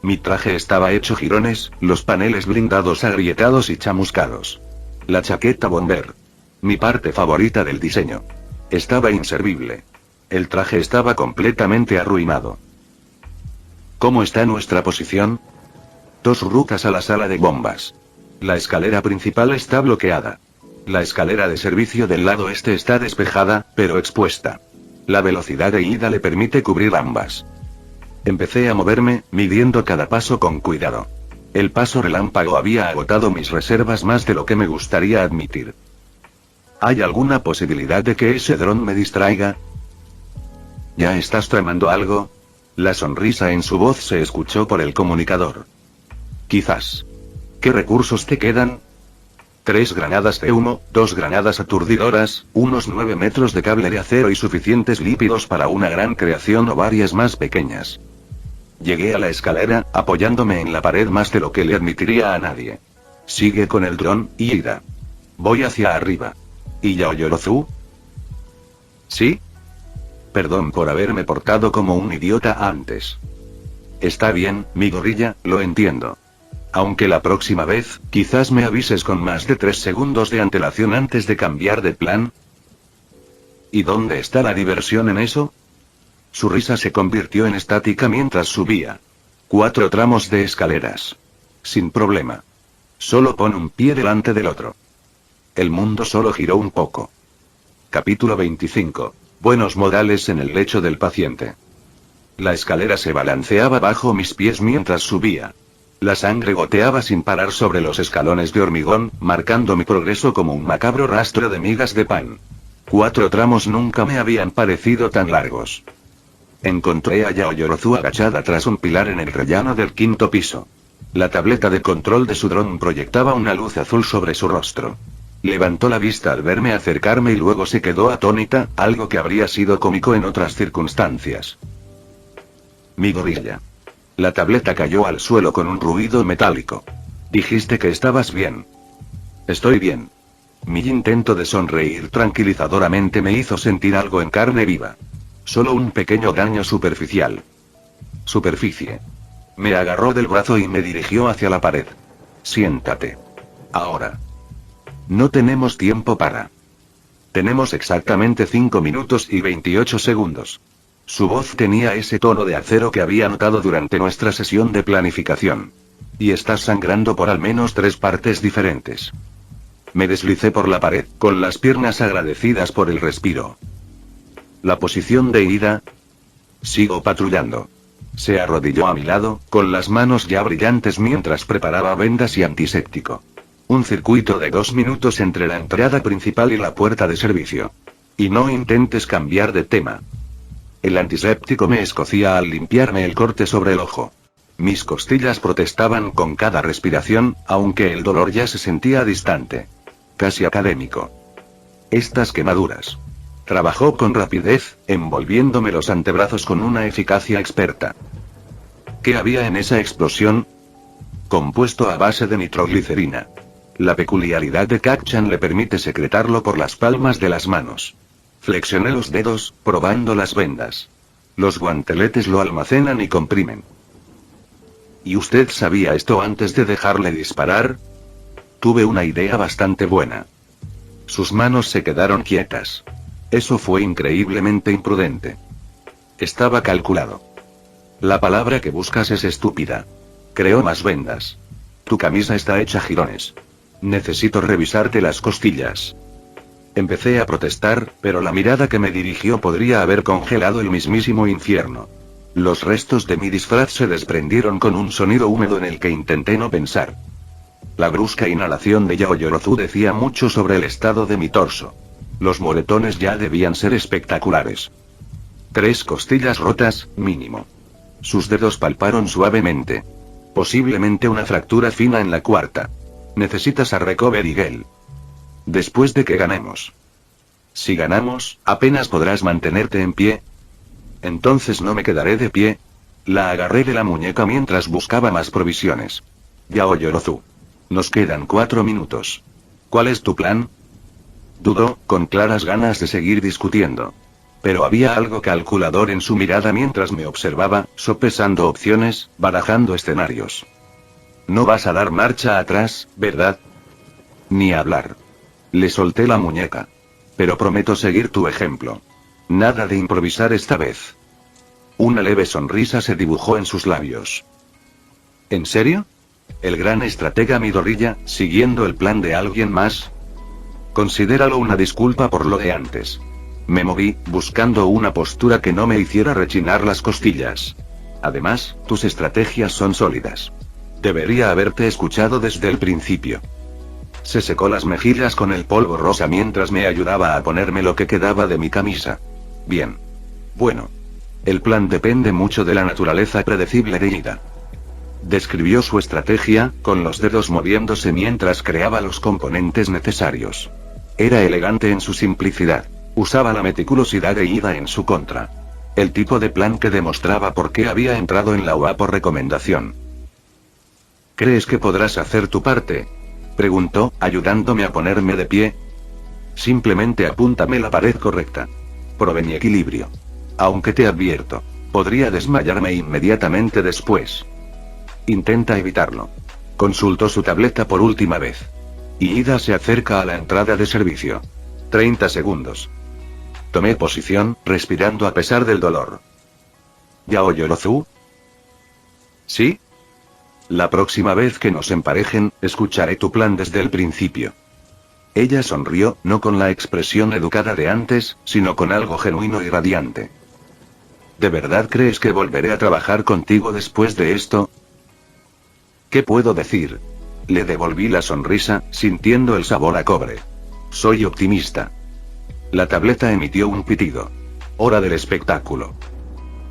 Mi traje estaba hecho jirones, los paneles blindados agrietados y chamuscados. La chaqueta bomber. Mi parte favorita del diseño. Estaba inservible. El traje estaba completamente arruinado. ¿Cómo está nuestra posición? 2 rutas a la sala de bombas. La escalera principal está bloqueada. La escalera de servicio del lado este está despejada, pero expuesta. La velocidad de ida le permite cubrir ambas. Empecé a moverme, midiendo cada paso con cuidado. El paso relámpago había agotado mis reservas más de lo que me gustaría admitir. ¿Hay alguna posibilidad de que ese dron me distraiga? ¿Ya estás tramando algo? La sonrisa en su voz se escuchó por el comunicador. Quizás. ¿Qué recursos te quedan? 3 granadas de humo, 2 granadas aturdidoras, unos 9 metros de cable de acero y suficientes lípidos para una gran creación o varias más pequeñas. Llegué a la escalera, apoyándome en la pared más de lo que le admitiría a nadie. Sigue con el dron, Ida. Voy hacia arriba. ¿Y Yaoyorozu? ¿Sí? Perdón por haberme portado como un idiota antes. Está bien, mi gorrilla, lo entiendo. Aunque la próxima vez, quizás me avises con más de 3 segundos de antelación antes de cambiar de plan. ¿Y dónde está la diversión en eso? Su risa se convirtió en estática mientras subía. 4 tramos de escaleras. Sin problema. Solo pon un pie delante del otro. El mundo solo giró un poco. Capítulo 25. Buenos modales en el lecho del paciente. La escalera se balanceaba bajo mis pies mientras subía. La sangre goteaba sin parar sobre los escalones de hormigón, marcando mi progreso como un macabro rastro de migas de pan. 4 tramos nunca me habían parecido tan largos. Encontré a Yaoyorozu agachada tras un pilar en el rellano del 5.º piso. La tableta de control de su dron proyectaba una luz azul sobre su rostro. Levantó la vista al verme acercarme y luego se quedó atónita, algo que habría sido cómico en otras circunstancias. Mi gorilla. La tableta cayó al suelo con un ruido metálico. Dijiste que estabas bien. Estoy bien. Mi intento de sonreír tranquilizadoramente me hizo sentir algo en carne viva. Solo un pequeño daño superficial. Superficie. Me agarró del brazo y me dirigió hacia la pared. Siéntate. Ahora. No tenemos tiempo para. Tenemos exactamente 5 minutos y 28 segundos. Su voz tenía ese tono de acero que había notado durante nuestra sesión de planificación. Y estás sangrando por al menos 3 partes diferentes. Me deslicé por la pared, con las piernas agradecidas por el respiro. La posición de Ida. Sigo patrullando. Se arrodilló a mi lado, con las manos ya brillantes mientras preparaba vendas y antiséptico. Un circuito de 2 minutos entre la entrada principal y la puerta de servicio. Y no intentes cambiar de tema. El antiséptico me escocía al limpiarme el corte sobre el ojo. Mis costillas protestaban con cada respiración, aunque el dolor ya se sentía distante. Casi académico. Estas quemaduras. Trabajó con rapidez, envolviéndome los antebrazos con una eficacia experta. ¿Qué había en esa explosión? Compuesto a base de nitroglicerina. La peculiaridad de Kacchan le permite secretarlo por las palmas de las manos. Flexioné los dedos, probando las vendas. Los guanteletes lo almacenan y comprimen. ¿Y usted sabía esto antes de dejarle disparar? Tuve una idea bastante buena. Sus manos se quedaron quietas. Eso fue increíblemente imprudente. Estaba calculado. La palabra que buscas es estúpida. Creo más vendas. Tu camisa está hecha jirones. Necesito revisarte las costillas. Empecé a protestar, pero la mirada que me dirigió podría haber congelado el mismísimo infierno. Los restos de mi disfraz se desprendieron con un sonido húmedo en el que intenté no pensar. La brusca inhalación de Yaoyorozu decía mucho sobre el estado de mi torso. Los moretones ya debían ser espectaculares. 3 costillas rotas, mínimo. Sus dedos palparon suavemente. Posiblemente una fractura fina en la cuarta. Necesitas a Recovery Gel. Después de que ganemos. Si ganamos, apenas podrás mantenerte en pie. Entonces no me quedaré de pie. La agarré de la muñeca mientras buscaba más provisiones. Yaoyorozu. Nos quedan 4 minutos. ¿Cuál es tu plan? Dudó, con claras ganas de seguir discutiendo. Pero había algo calculador en su mirada mientras me observaba, sopesando opciones, barajando escenarios. No vas a dar marcha atrás, ¿verdad? Ni hablar. Le solté la muñeca. Pero prometo seguir tu ejemplo. Nada de improvisar esta vez. Una leve sonrisa se dibujó en sus labios. ¿En serio? El gran estratega Midoriya, siguiendo el plan de alguien más. Considéralo una disculpa por lo de antes. Me moví, buscando una postura que no me hiciera rechinar las costillas. Además, tus estrategias son sólidas. Debería haberte escuchado desde el principio. Se secó las mejillas con el polvo rosa mientras me ayudaba a ponerme lo que quedaba de mi camisa. Bien. Bueno. El plan depende mucho de la naturaleza predecible de Ida. Describió su estrategia, con los dedos moviéndose mientras creaba los componentes necesarios. Era elegante en su simplicidad. Usaba la meticulosidad de Ida en su contra. El tipo de plan que demostraba por qué había entrado en la UA por recomendación. ¿Crees que podrás hacer tu parte? Preguntó, ayudándome a ponerme de pie. Simplemente apúntame la pared correcta. Probé mi equilibrio. Aunque te advierto, podría desmayarme inmediatamente después. Intenta evitarlo. Consultó su tableta por última vez. Y Ida se acerca a la entrada de servicio. 30 segundos. Tomé posición, respirando a pesar del dolor. ¿Yaoyorozu? ¿Sí? La próxima vez que nos emparejen, escucharé tu plan desde el principio. Ella sonrió, no con la expresión educada de antes, sino con algo genuino y radiante. ¿De verdad crees que volveré a trabajar contigo después de esto? ¿Qué puedo decir? Le devolví la sonrisa, sintiendo el sabor a cobre. Soy optimista. La tableta emitió un pitido. Hora del espectáculo.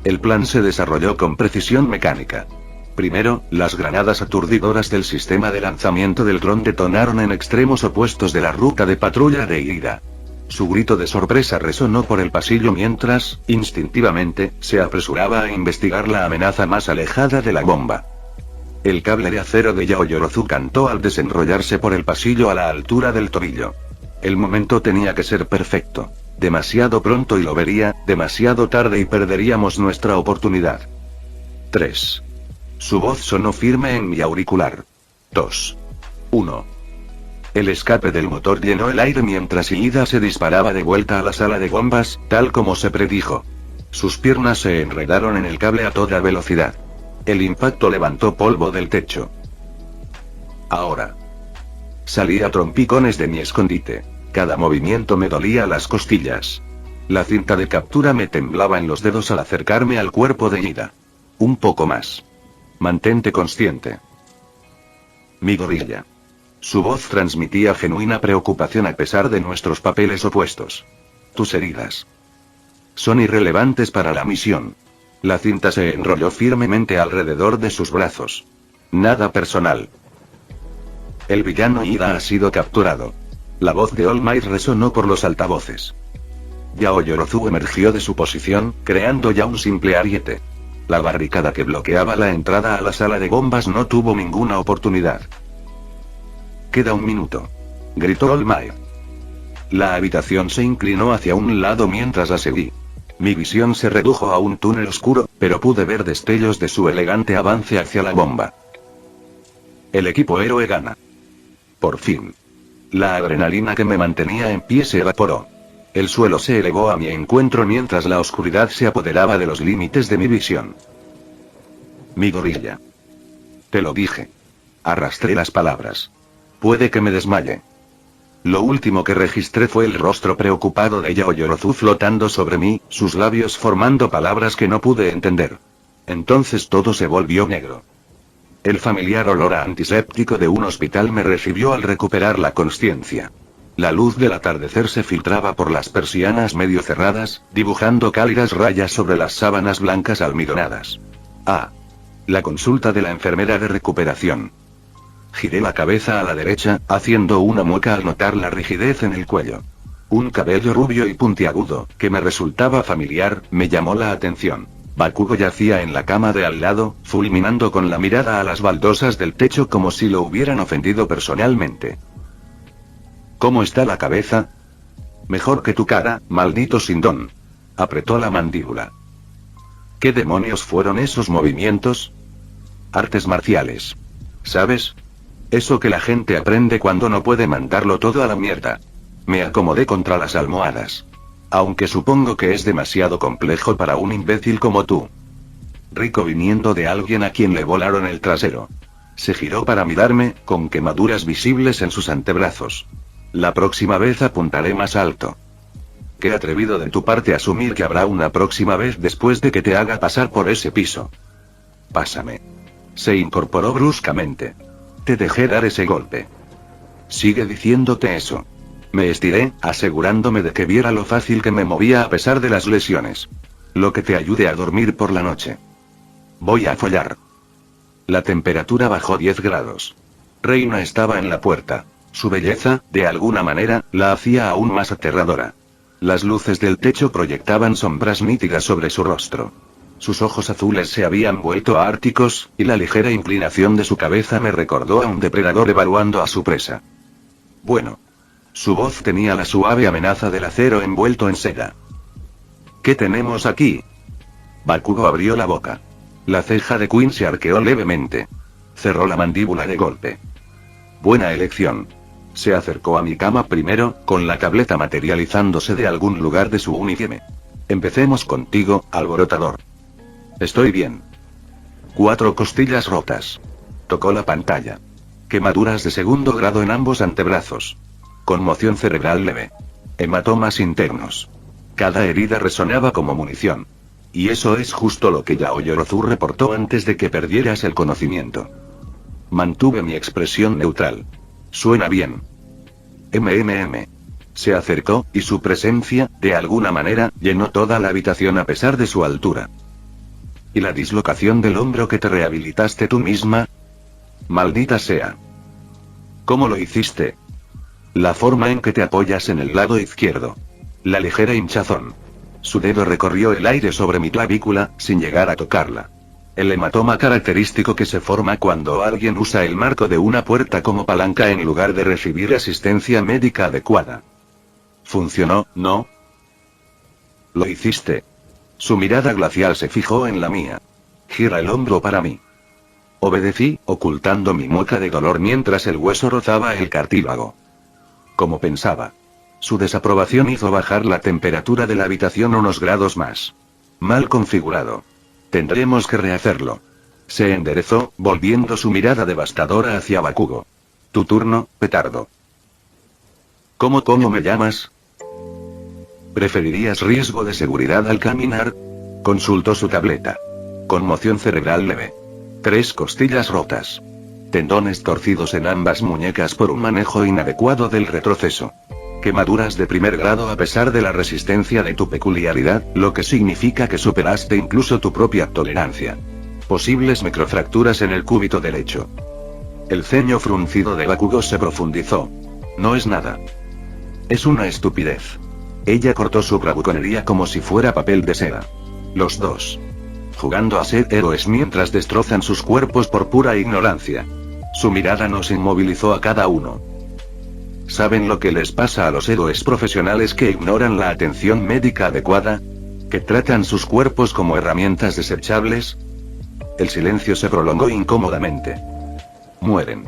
El plan se desarrolló con precisión mecánica. Primero, las granadas aturdidoras del sistema de lanzamiento del dron detonaron en extremos opuestos de la ruta de patrulla de Ida. Su grito de sorpresa resonó por el pasillo mientras, instintivamente, se apresuraba a investigar la amenaza más alejada de la bomba. El cable de acero de Yaoyorozu cantó al desenrollarse por el pasillo a la altura del tobillo. El momento tenía que ser perfecto. Demasiado pronto y lo vería, demasiado tarde y perderíamos nuestra oportunidad. 3. Su voz sonó firme en mi auricular. 2. 1. El escape del motor llenó el aire mientras Ida se disparaba de vuelta a la sala de bombas, tal como se predijo. Sus piernas se enredaron en el cable a toda velocidad. El impacto levantó polvo del techo. Ahora. Salí a trompicones de mi escondite. Cada movimiento me dolía las costillas. La cinta de captura me temblaba en los dedos al acercarme al cuerpo de Ida. Un poco más. Mantente consciente. Midoriya. Su voz transmitía genuina preocupación a pesar de nuestros papeles opuestos. Tus heridas son irrelevantes para la misión. La cinta se enrolló firmemente alrededor de sus brazos. Nada personal. El villano Ida ha sido capturado. La voz de All Might resonó por los altavoces. Yaoyorozu emergió de su posición, creando ya un simple ariete. La barricada que bloqueaba la entrada a la sala de bombas no tuvo ninguna oportunidad. Queda un minuto. Gritó All Might. La habitación se inclinó hacia un lado mientras la seguí. Mi visión se redujo a un túnel oscuro, pero pude ver destellos de su elegante avance hacia la bomba. El equipo héroe gana. Por fin. La adrenalina que me mantenía en pie se evaporó. El suelo se elevó a mi encuentro mientras la oscuridad se apoderaba de los límites de mi visión. Mi gorilla. Te lo dije. Arrastré las palabras. Puede que me desmaye. Lo último que registré fue el rostro preocupado de Yaoyorozu flotando sobre mí, sus labios formando palabras que no pude entender. Entonces todo se volvió negro. El familiar olor a antiséptico de un hospital me recibió al recuperar la consciencia. La luz del atardecer se filtraba por las persianas medio cerradas, dibujando cálidas rayas sobre las sábanas blancas almidonadas. Ah. La consulta de la enfermera de recuperación. Giré la cabeza a la derecha, haciendo una mueca al notar la rigidez en el cuello. Un cabello rubio y puntiagudo, que me resultaba familiar, me llamó la atención. Bakugo yacía en la cama de al lado, fulminando con la mirada a las baldosas del techo como si lo hubieran ofendido personalmente. ¿Cómo está la cabeza? Mejor que tu cara, maldito Sindón. Apretó la mandíbula. ¿Qué demonios fueron esos movimientos? Artes marciales. ¿Sabes? Eso que la gente aprende cuando no puede mandarlo todo a la mierda. Me acomodé contra las almohadas. Aunque supongo que es demasiado complejo para un imbécil como tú. Rico viniendo de alguien a quien le volaron el trasero. Se giró para mirarme, con quemaduras visibles en sus antebrazos. La próxima vez apuntaré más alto. Qué atrevido de tu parte asumir que habrá una próxima vez después de que te haga pasar por ese piso. Pásame. Se incorporó bruscamente. Te dejé dar ese golpe. Sigue diciéndote eso. Me estiré, asegurándome de que viera lo fácil que me movía a pesar de las lesiones. Lo que te ayude a dormir por la noche. Voy a follar. La temperatura bajó 10 grados. Reina estaba en la puerta. Su belleza, de alguna manera, la hacía aún más aterradora. Las luces del techo proyectaban sombras nítidas sobre su rostro. Sus ojos azules se habían vuelto árticos, y la ligera inclinación de su cabeza me recordó a un depredador evaluando a su presa. Bueno. Su voz tenía la suave amenaza del acero envuelto en seda. ¿Qué tenemos aquí? Bakugo abrió la boca. La ceja de Quinn se arqueó levemente. Cerró la mandíbula de golpe. Buena elección. Se acercó a mi cama primero, con la tableta materializándose de algún lugar de su uniforme. Empecemos contigo, alborotador. Estoy bien. 4 costillas rotas. Tocó la pantalla. Quemaduras de segundo grado en ambos antebrazos. Conmoción cerebral leve. Hematomas internos. Cada herida resonaba como munición. Y eso es justo lo que Yaoyorozu reportó antes de que perdieras el conocimiento. Mantuve mi expresión neutral. Suena bien. Se acercó, y su presencia, de alguna manera, llenó toda la habitación a pesar de su altura. ¿Y la dislocación del hombro que te rehabilitaste tú misma? Maldita sea. ¿Cómo lo hiciste? La forma en que te apoyas en el lado izquierdo. La ligera hinchazón. Su dedo recorrió el aire sobre mi clavícula, sin llegar a tocarla. El hematoma característico que se forma cuando alguien usa el marco de una puerta como palanca en lugar de recibir asistencia médica adecuada. ¿Funcionó, no? Lo hiciste. Su mirada glacial se fijó en la mía. Gira el hombro para mí. Obedecí, ocultando mi mueca de dolor mientras el hueso rozaba el cartílago. Como pensaba. Su desaprobación hizo bajar la temperatura de la habitación unos grados más. Mal configurado. Tendremos que rehacerlo. Se enderezó, volviendo su mirada devastadora hacia Bakugo. Tu turno, petardo. ¿Cómo me llamas? ¿Preferirías riesgo de seguridad al caminar? Consultó su tableta. Conmoción cerebral leve. 3 costillas rotas. Tendones torcidos en ambas muñecas por un manejo inadecuado del retroceso. Quemaduras de primer grado a pesar de la resistencia de tu peculiaridad, lo que significa que superaste incluso tu propia tolerancia. Posibles microfracturas en el cúbito derecho. El ceño fruncido de Bakugo se profundizó. No es nada. Es una estupidez. Ella cortó su bravuconería como si fuera papel de seda. Los dos. Jugando a ser héroes mientras destrozan sus cuerpos por pura ignorancia. Su mirada nos inmovilizó a cada uno. ¿Saben lo que les pasa a los héroes profesionales que ignoran la atención médica adecuada? ¿Que tratan sus cuerpos como herramientas desechables? El silencio se prolongó incómodamente. Mueren.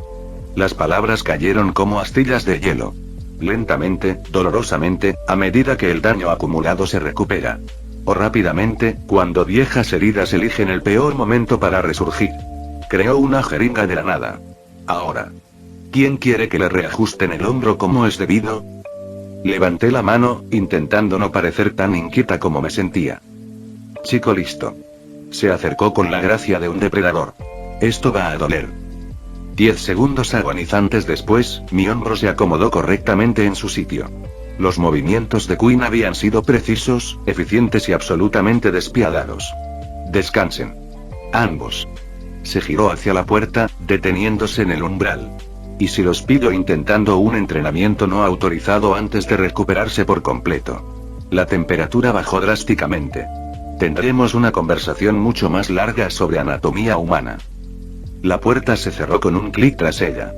Las palabras cayeron como astillas de hielo. Lentamente, dolorosamente, a medida que el daño acumulado se recupera. O rápidamente, cuando viejas heridas eligen el peor momento para resurgir. Creó una jeringa de la nada. Ahora. ¿Quién quiere que le reajusten el hombro como es debido? Levanté la mano, intentando no parecer tan inquieta como me sentía. Chico listo. Se acercó con la gracia de un depredador. Esto va a doler. 10 segundos agonizantes después, mi hombro se acomodó correctamente en su sitio. Los movimientos de Quinn habían sido precisos, eficientes y absolutamente despiadados. Descansen. Ambos. Se giró hacia la puerta, deteniéndose en el umbral. ¿Y si los pido intentando un entrenamiento no autorizado antes de recuperarse por completo? La temperatura bajó drásticamente. Tendremos una conversación mucho más larga sobre anatomía humana. La puerta se cerró con un clic tras ella.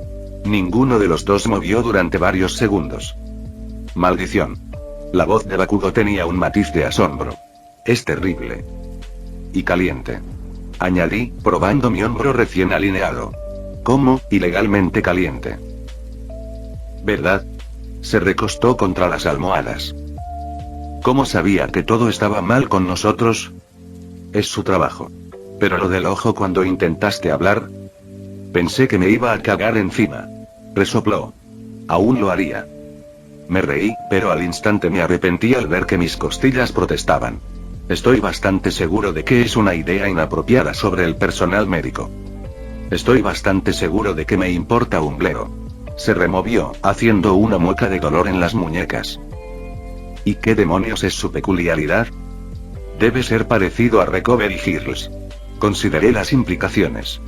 Ninguno de los dos movió durante varios segundos. Maldición. La voz de Bakugo tenía un matiz de asombro. Es terrible. Y caliente. Añadí, probando mi hombro recién alineado. ¿Cómo, ilegalmente caliente? ¿Verdad? Se recostó contra las almohadas. ¿Cómo sabía que todo estaba mal con nosotros? Es su trabajo. Pero lo del ojo cuando intentaste hablar. Pensé que me iba a cagar encima. Resopló. Aún lo haría. Me reí, pero al instante me arrepentí al ver que mis costillas protestaban. Estoy bastante seguro de que es una idea inapropiada sobre el personal médico. Estoy bastante seguro de que me importa un bledo. Se removió, haciendo una mueca de dolor en las muñecas. ¿Y qué demonios es su peculiaridad? Debe ser parecido a Recovery Hills. Consideré las implicaciones.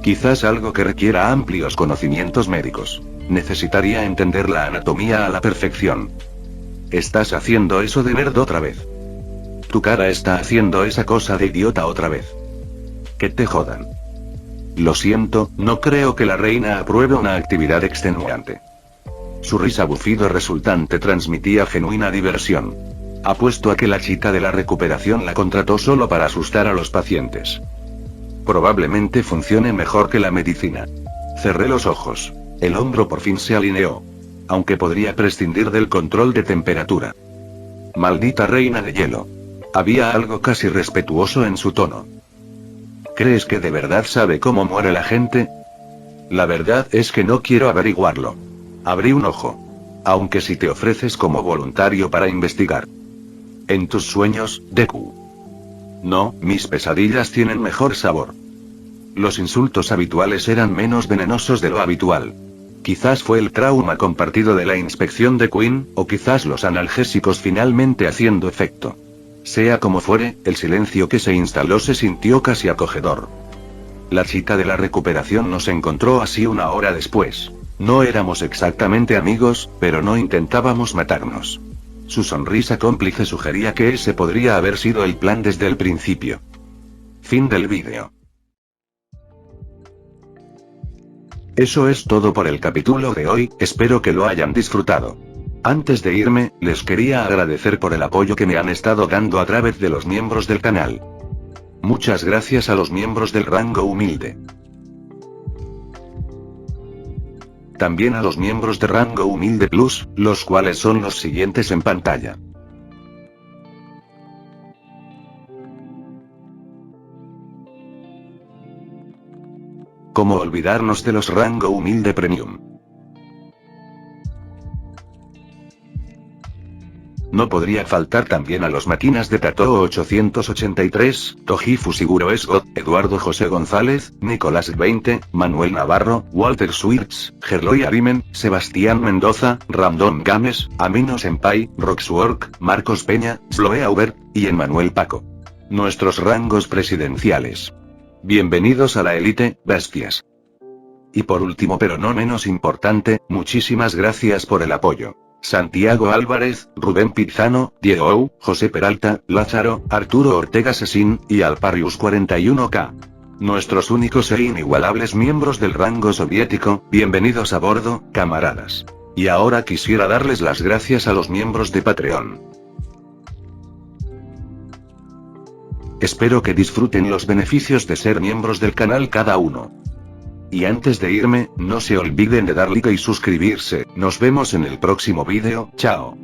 Quizás algo que requiera amplios conocimientos médicos. Necesitaría entender la anatomía a la perfección. Estás haciendo eso de nerd otra vez. Tu cara está haciendo esa cosa de idiota otra vez. Que te jodan. Lo siento, no creo que la reina apruebe una actividad extenuante. Su risa bufido resultante transmitía genuina diversión. Apuesto a que la chica de la recuperación la contrató solo para asustar a los pacientes. Probablemente funcione mejor que la medicina. Cerré los ojos. El hombro por fin se alineó. Aunque podría prescindir del control de temperatura. Maldita reina de hielo. Había algo casi respetuoso en su tono. ¿Crees que de verdad sabe cómo muere la gente? La verdad es que no quiero averiguarlo. Abrí un ojo. Aunque si te ofreces como voluntario para investigar. En tus sueños, Deku. No, mis pesadillas tienen mejor sabor. Los insultos habituales eran menos venenosos de lo habitual. Quizás fue el trauma compartido de la inspección de Quinn, o quizás los analgésicos finalmente haciendo efecto. Sea como fuere, el silencio que se instaló se sintió casi acogedor. La chica de la recuperación nos encontró así una hora después. No éramos exactamente amigos, pero no intentábamos matarnos. Su sonrisa cómplice sugería que ese podría haber sido el plan desde el principio. Fin del vídeo. Eso es todo por el capítulo de hoy, espero que lo hayan disfrutado. Antes de irme, les quería agradecer por el apoyo que me han estado dando a través de los miembros del canal. Muchas gracias a los miembros del rango humilde. También a los miembros de rango humilde plus, los cuales son los siguientes en pantalla. ¿Cómo olvidarnos de los rango humilde premium? No podría faltar también a los máquinas de Tato 883, Toji Fusiguro Esgot, Eduardo José González, Nicolás 20, Manuel Navarro, Walter Swirtz, Gerloy Arimen, Sebastián Mendoza, Random Games, Amino Senpai, Roxwork, Marcos Peña, Sloe Aubert, y Emmanuel Paco. Nuestros rangos presidenciales. Bienvenidos a la élite, bestias. Y por último pero no menos importante, muchísimas gracias por el apoyo. Santiago Álvarez, Rubén Pizano, Diego Ou, José Peralta, Lázaro, Arturo Ortega Sesín, y Alparius 41K. Nuestros únicos e inigualables miembros del rango soviético, bienvenidos a bordo, camaradas. Y ahora quisiera darles las gracias a los miembros de Patreon. Espero que disfruten los beneficios de ser miembros del canal cada uno. Y antes de irme, no se olviden de dar like y suscribirse. Nos vemos en el próximo vídeo, chao.